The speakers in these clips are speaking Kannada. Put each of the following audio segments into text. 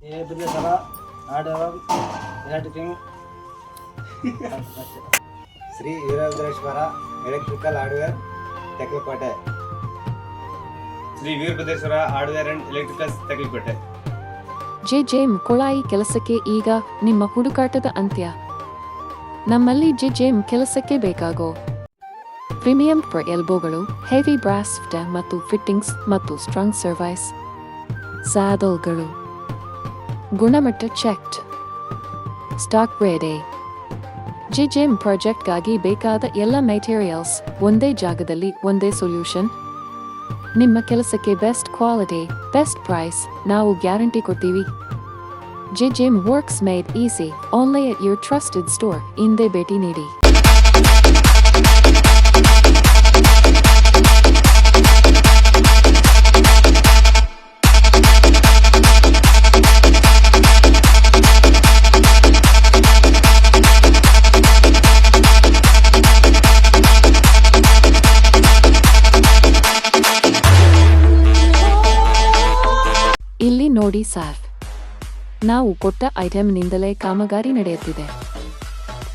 ये बिजनेस वाला hardware electrical Shri Veerabhadreshwara electrical hardware Tekkalakote. Shri Veerabhadreshwara hardware and electricals Tekkalakote. ಜೆ ಮುಕೊಳಾಯಿ ಕೆಲಸಕ್ಕೆ ಈಗ ನಿಮ್ಮ ಹುಡುಕಾಟದ ಅಂತ್ಯ. ನಮ್ಮಲ್ಲಿ ಜೆ ಕೆಲಸಕ್ಕೆ ಬೇಕಾಗೋ ಪ್ರೀಮಿಯಂ ಫಾರ್ ಎಲ್ಬೋಗಳು, ಹೆವಿ ಬ್ರಾಸ್ ಮತ್ತು ಫಿಟ್ಟಿಂಗ್ಸ್ ಮತ್ತು ಸ್ಟ್ರಂಗ್ ಸರ್ವೈಸ್ ಸ್ಯಾಡಲ್ಗಳು, ಗುಣಮಟ್ಟ ಚೆಕ್ಡ್, ಸ್ಟಾಕ್ ರೆಡಿ. ಜಿಮ್ ಪ್ರಾಜೆಕ್ಟ್ಗಾಗಿ ಬೇಕಾದ ಎಲ್ಲ ಮೆಟೀರಿಯಲ್ಸ್ ಒಂದೇ ಜಾಗದಲ್ಲಿ, ಒಂದೇ ಸೊಲ್ಯೂಷನ್. ನಿಮ್ಮ ಕೆಲಸಕ್ಕೆ ಬೆಸ್ಟ್ ಕ್ವಾಲಿಟಿ, ಬೆಸ್ಟ್ ಪ್ರೈಸ್, ನಾವು ಗ್ಯಾರಂಟಿ ಕೊಡ್ತೀವಿ. Gym works made easy, only at your trusted store. ಇಂದೇ ಭೇಟಿ ನೀಡಿ. ಇಲ್ಲಿ ನೋಡಿ ಸಾರ್, ನಾವು ಕೊಟ್ಟ ಐಟಂನಿಂದಲೇ ಕಾಮಗಾರಿ ನಡೆಯುತ್ತಿದೆ.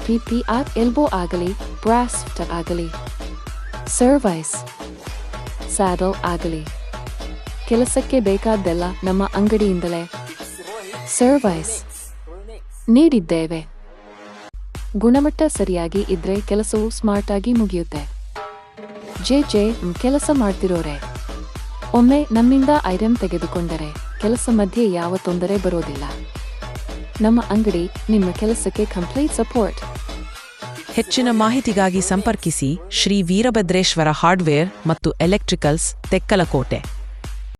PPR ಎಲ್ಬೋ ಆಗಲಿ, ಬ್ರಾಸ್ ಆಗಲಿ, ಸರ್ವೈಸ್ ಸ್ಯಾಡಲ್ ಆಗಲಿ, ಕೆಲಸಕ್ಕೆ ಬೇಕಾದ್ದೆಲ್ಲ ನಮ್ಮ ಅಂಗಡಿಯಿಂದಲೇ ಸರ್ವೈಸ್ ನೀಡಿದ್ದೇವೆ. ಗುಣಮಟ್ಟ ಸರಿಯಾಗಿ ಇದ್ರೆ ಕೆಲಸವು ಸ್ಮಾರ್ಟ್ ಆಗಿ ಮುಗಿಯುತ್ತೆ. ಜೆ ಕೆಲಸ ಮಾಡ್ತಿರೋರೆ, ಒಮ್ಮೆ ನಮ್ಮಿಂದ ಐಟಂ ತೆಗೆದುಕೊಂಡರೆ ಕೆಲಸ ಮಧ್ಯೆ ಯಾವ ತೊಂದರೆ ಬರೋದಿಲ್ಲ. ನಮ್ಮ ಅಂಗಡಿ ನಿಮ್ಮ ಕೆಲಸಕ್ಕೆ ಕಂಪ್ಲೀಟ್ ಸಪೋರ್ಟ್. ಹೆಚ್ಚಿನ ಮಾಹಿತಿಗಾಗಿ ಸಂಪರ್ಕಿಸಿ ಶ್ರೀ ವೀರಭದ್ರೇಶ್ವರ ಹಾರ್ಡ್ವೇರ್ ಮತ್ತು ಎಲೆಕ್ಟ್ರಿಕಲ್ಸ್ ತೆಕ್ಕಲಕೋಟೆ.